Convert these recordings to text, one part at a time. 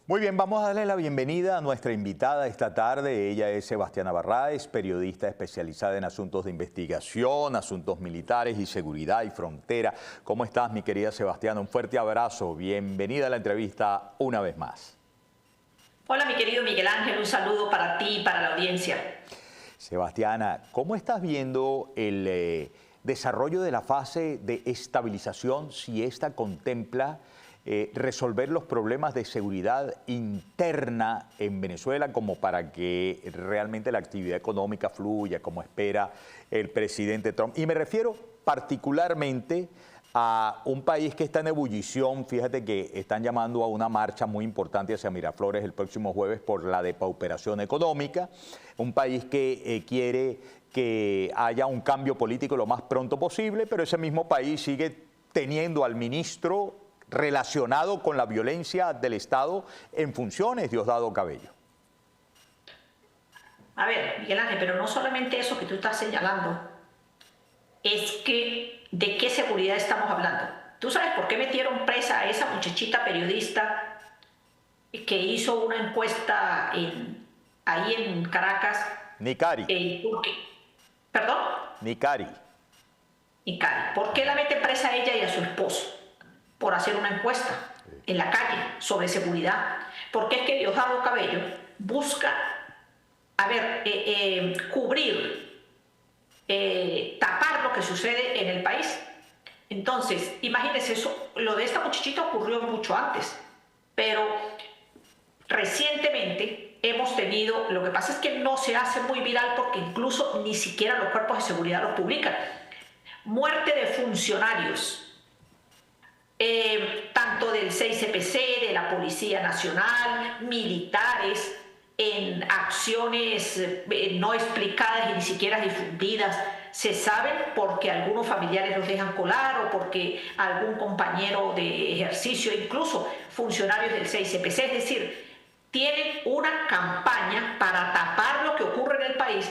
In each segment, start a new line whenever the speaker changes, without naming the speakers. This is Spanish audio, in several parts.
Muy bien, vamos a darle la bienvenida a nuestra invitada esta tarde. Ella es Sebastiana Barraez, periodista especializada en asuntos de investigación, asuntos militares y seguridad y frontera. ¿Cómo estás, mi querida Sebastiana? Un fuerte abrazo. Bienvenida a la entrevista una vez más.
Hola, mi querido Miguel Ángel. Un saludo para ti y para la audiencia.
Sebastiana, ¿cómo estás viendo el desarrollo de la fase de estabilización, si esta contempla resolver los problemas de seguridad interna en Venezuela como para que realmente la actividad económica fluya como espera el presidente Trump? Y me refiero particularmente a un país que está en ebullición. Fíjate que están llamando a una marcha muy importante hacia Miraflores el próximo jueves por la depauperación económica. Un país que quiere que haya un cambio político lo más pronto posible, pero ese mismo país sigue teniendo al ministro relacionado con la violencia del Estado en funciones, Diosdado Cabello.
A ver, Miguel Ángel, pero no solamente eso que tú estás señalando, es que ¿de qué seguridad estamos hablando? ¿Tú sabes por qué metieron presa a esa muchachita periodista que hizo una encuesta ahí en Caracas?
Nicari.
¿Perdón?
Nicari.
Nicari. ¿Por qué la mete presa a ella y a su esposo? Por hacer una encuesta en la calle sobre seguridad. Porque es que Diosdado Cabello busca, cubrir, tapar lo que sucede en el país. Entonces, imagínense eso, lo de esta muchachita ocurrió mucho antes, pero recientemente hemos tenido, lo que pasa es que no se hace muy viral porque incluso ni siquiera los cuerpos de seguridad lo publican, muerte de funcionarios, tanto del 6CPC, de la Policía Nacional, militares, en acciones no explicadas y ni siquiera difundidas. Se saben porque algunos familiares los dejan colar o porque algún compañero de ejercicio, incluso funcionarios del 6CPC, es decir, tienen una campaña para tapar lo que ocurre en el país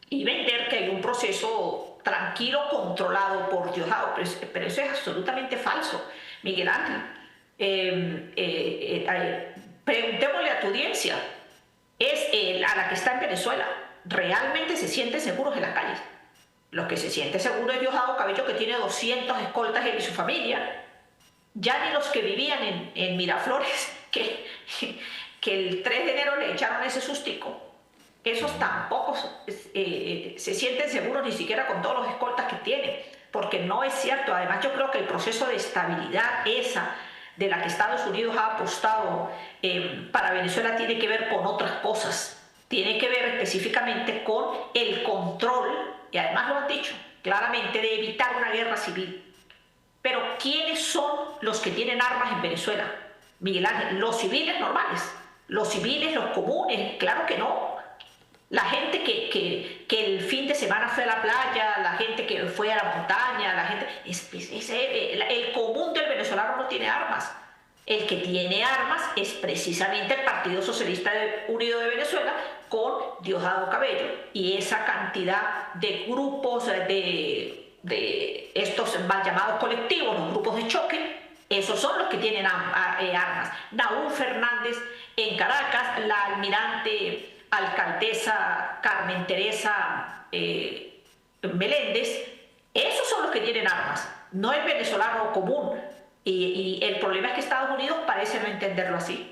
y vender que hay un proceso tranquilo, controlado por Diosdado, pero eso es absolutamente falso, Miguel Ángel. Preguntémosle a tu audiencia, a la que está en Venezuela, ¿realmente se sienten seguros en las calles? Los que se sienten seguros es Diosdado Cabello, que tiene 200 escoltas él y su familia. Ya ni los que vivían en Miraflores, que el 3 de enero le echaron ese sustico, esos tampoco se sienten seguros ni siquiera con todos los escoltas que tienen, porque no es cierto. Además, yo creo que el proceso de estabilidad esa de la que Estados Unidos ha apostado para Venezuela tiene que ver con otras cosas. Tiene que ver específicamente con el control, y además lo han dicho claramente, de evitar una guerra civil. Pero ¿quiénes son los que tienen armas en Venezuela, Miguel Ángel? ¿Los civiles normales? ¿Los civiles, los comunes? Claro que no. La gente que el fin de semana fue a la playa, la gente que fue a la montaña, la gente... el común del venezolano no tiene armas. El que tiene armas es precisamente el Partido Socialista Unido de Venezuela con Diosdado Cabello y esa cantidad de grupos de estos mal llamados colectivos, los grupos de choque. Esos son los que tienen armas. Naúl Fernández en Caracas, la almirante alcaldesa Carmen Teresa Meléndez, esos son los que tienen armas, no el venezolano común. Y el problema es que Estados Unidos parece no entenderlo así.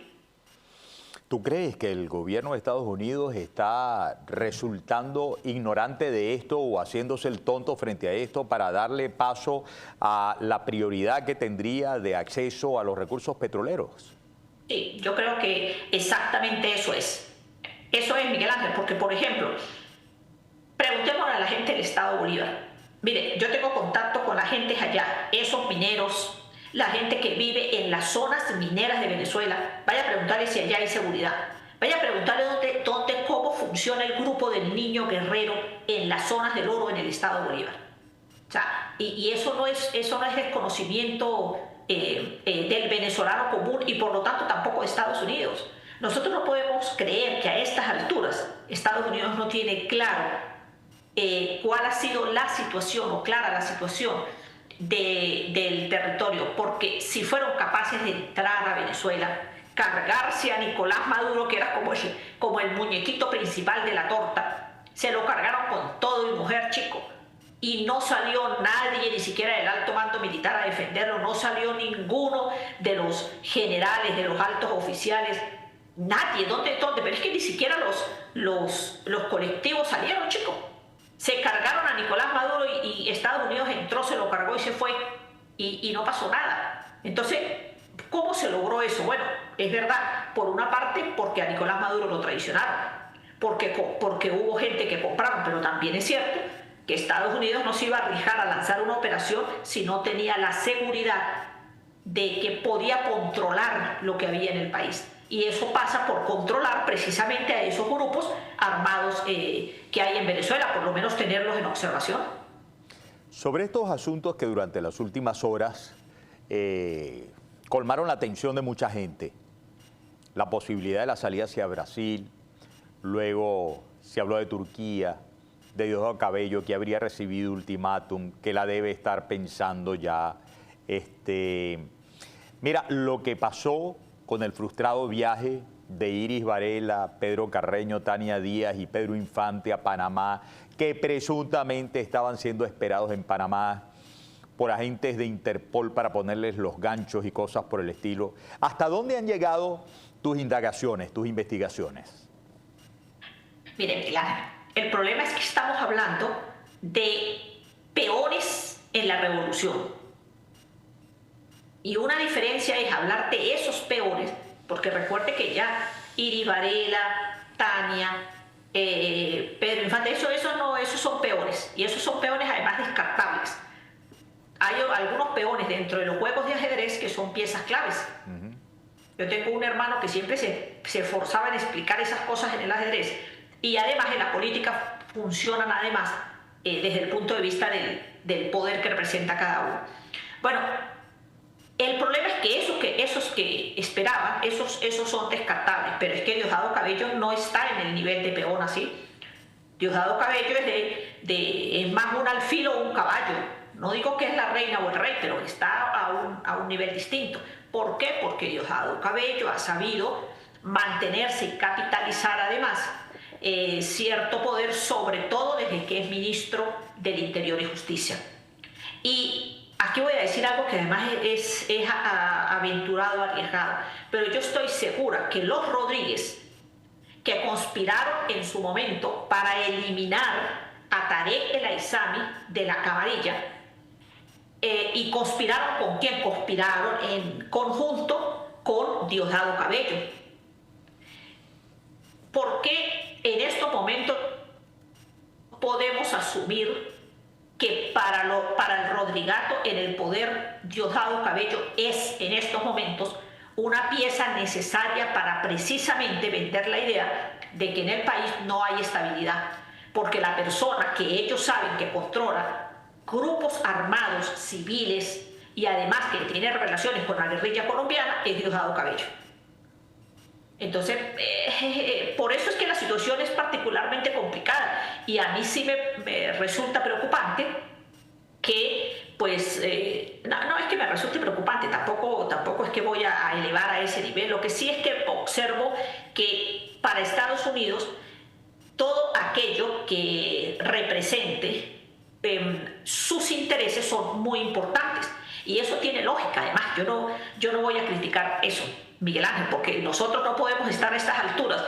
¿Tú crees que el gobierno de Estados Unidos está resultando ignorante de esto o haciéndose el tonto frente a esto para darle paso a la prioridad que tendría de acceso a los recursos petroleros?
Sí, yo creo que exactamente eso es. Eso es, Miguel Ángel, porque, por ejemplo, preguntémosle a la gente del Estado Bolívar. Mire, yo tengo contacto con la gente allá, esos mineros, la gente que vive en las zonas mineras de Venezuela. Vaya a preguntarle si allá hay seguridad. Vaya a preguntarle cómo funciona el grupo del Niño Guerrero en las zonas del oro en el Estado Bolívar. O sea, y eso no es desconocimiento del venezolano común y por lo tanto tampoco de Estados Unidos. Nosotros no podemos creer que a estas alturas Estados Unidos no tiene claro cuál ha sido la situación o clara la situación del territorio, porque si fueron capaces de entrar a Venezuela, cargarse a Nicolás Maduro, que era como el muñequito principal de la torta. Se lo cargaron con todo y mujer, chico. Y no salió nadie, ni siquiera del alto mando militar, a defenderlo. No salió ninguno de los generales, de los altos oficiales. Nadie. ¿Dónde? Pero es que ni siquiera los colectivos salieron, chicos. Se cargaron a Nicolás Maduro y Estados Unidos entró, se lo cargó y se fue. Y no pasó nada. Entonces, ¿cómo se logró eso? Bueno, es verdad, por una parte, porque a Nicolás Maduro lo traicionaron. Porque hubo gente que compraron, pero también es cierto que Estados Unidos no se iba a arriesgar a lanzar una operación si no tenía la seguridad de que podía controlar lo que había en el país. Y eso pasa por controlar precisamente a esos grupos armados que hay en Venezuela, por lo menos tenerlos en observación.
Sobre estos asuntos que durante las últimas horas colmaron la atención de mucha gente, la posibilidad de la salida hacia Brasil, luego se habló de Turquía, de Diosdado Cabello, que habría recibido ultimátum, que la debe estar pensando ya. Mira, lo que pasó con el frustrado viaje de Iris Varela, Pedro Carreño, Tania Díaz y Pedro Infante a Panamá, que presuntamente estaban siendo esperados en Panamá por agentes de Interpol para ponerles los ganchos y cosas por el estilo. ¿Hasta dónde han llegado tus indagaciones, tus investigaciones?
Miren, Pilar, el problema es que estamos hablando de peones en la revolución. Y una diferencia es hablar de esos peones, porque recuerde que ya Iris Varela, Tania, Pedro Infante, esos son peones. Y esos son peones además descartables. Hay algunos peones dentro de los juegos de ajedrez que son piezas claves. Yo tengo un hermano que siempre se esforzaba en explicar esas cosas en el ajedrez. Y además en la política funcionan además desde el punto de vista del poder que representa cada uno. Bueno, el problema es que esos que esperaban, esos son descartables, pero es que Diosdado Cabello no está en el nivel de peón así. Diosdado Cabello es más un alfil o un caballo. No digo que es la reina o el rey, pero está a un nivel distinto. ¿Por qué? Porque Diosdado Cabello ha sabido mantenerse y capitalizar además cierto poder, sobre todo desde que es ministro del Interior y Justicia. Y aquí voy a decir algo que además es aventurado, arriesgado, pero yo estoy segura que los Rodríguez, que conspiraron en su momento para eliminar a Tarek El Aizami de la camarilla, y conspiraron ¿con quién? Conspiraron en conjunto con Diosdado Cabello. ¿Por qué en estos momentos podemos asumir que para el Rodrigato en el poder Diosdado Cabello es en estos momentos una pieza necesaria para precisamente vender la idea de que en el país no hay estabilidad? Porque la persona que ellos saben que controla grupos armados, civiles y además que tiene relaciones con la guerrilla colombiana es Diosdado Cabello. Entonces, por eso es que la situación es particularmente complicada y a mí sí me resulta preocupante que, pues, no es que me resulte preocupante, tampoco es que voy a elevar a ese nivel. Lo que sí es que observo que para Estados Unidos todo aquello que represente sus intereses son muy importantes y eso tiene lógica. Además, yo no voy a criticar eso, Miguel Ángel, porque nosotros no podemos estar a estas alturas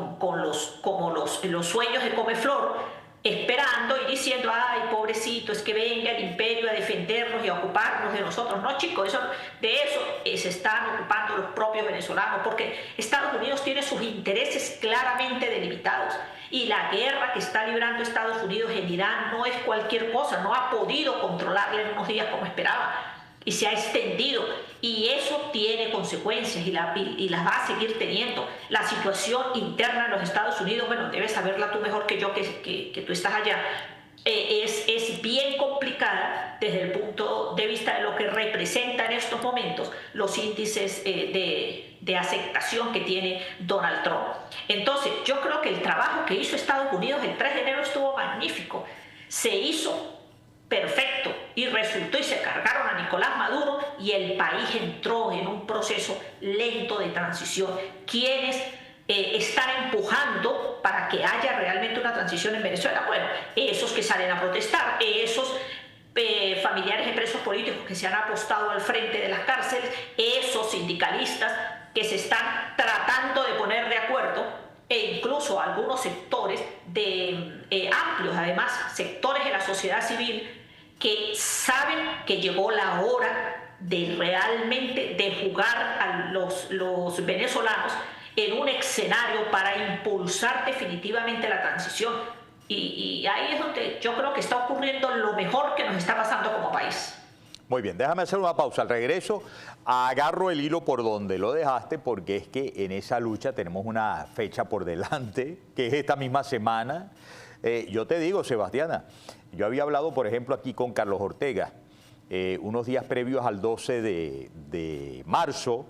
como los sueños de Comeflor, esperando y diciendo, ay, pobrecito, es que venga el imperio a defendernos y a ocuparnos de nosotros. No, chicos, de eso se están ocupando los propios venezolanos, porque Estados Unidos tiene sus intereses claramente delimitados. Y la guerra que está librando Estados Unidos en Irán no es cualquier cosa, no ha podido controlarla en unos días como esperaba. Y se ha extendido, y eso tiene consecuencias y las va a seguir teniendo. La situación interna en los Estados Unidos, bueno, debes saberla tú mejor que yo, que tú estás allá, es bien complicada desde el punto de vista de lo que representa en estos momentos los índices de aceptación que tiene Donald Trump. Entonces, yo creo que el trabajo que hizo Estados Unidos el 3 de enero estuvo magnífico, se hizo perfecto. y resultó y se cargaron a Nicolás Maduro y el país entró en un proceso lento de transición. ¿Quiénes están empujando para que haya realmente una transición en Venezuela? Bueno, esos que salen a protestar, esos familiares de presos políticos que se han apostado al frente de las cárceles, esos sindicalistas que se están tratando de poner de acuerdo, e incluso algunos sectores amplios, además, sectores de la sociedad civil que saben que llegó la hora de realmente de jugar a los venezolanos en un escenario para impulsar definitivamente la transición. Y ahí es donde yo creo que está ocurriendo lo mejor que nos está pasando como país.
Muy bien, déjame hacer una pausa. Al regreso agarro el hilo por donde lo dejaste, porque es que en esa lucha tenemos una fecha por delante, que es esta misma semana. Yo te digo, Sebastiana, yo había hablado, por ejemplo, aquí con Carlos Ortega, unos días previos al 12 de marzo,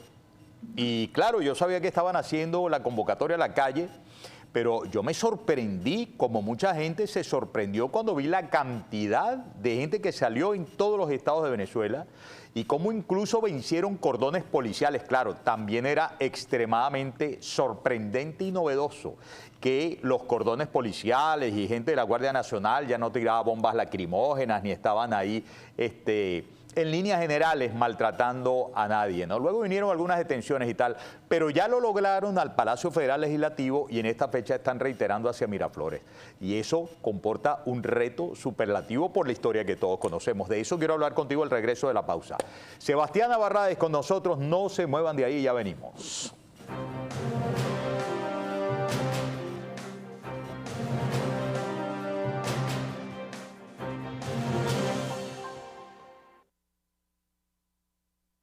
y claro, yo sabía que estaban haciendo la convocatoria a la calle, pero yo me sorprendí, como mucha gente se sorprendió cuando vi la cantidad de gente que salió en todos los estados de Venezuela y cómo incluso vencieron cordones policiales. Claro, también era extremadamente sorprendente y novedoso que los cordones policiales y gente de la Guardia Nacional ya no tiraba bombas lacrimógenas ni estaban ahí en líneas generales maltratando a nadie, ¿no? Luego vinieron algunas detenciones y tal, pero ya lo lograron al Palacio Federal Legislativo y en esta fecha están reiterando hacia Miraflores. Y eso comporta un reto superlativo por la historia que todos conocemos. De eso quiero hablar contigo al regreso de la pausa. Sebastiana Barrades con nosotros, no se muevan de ahí, ya venimos.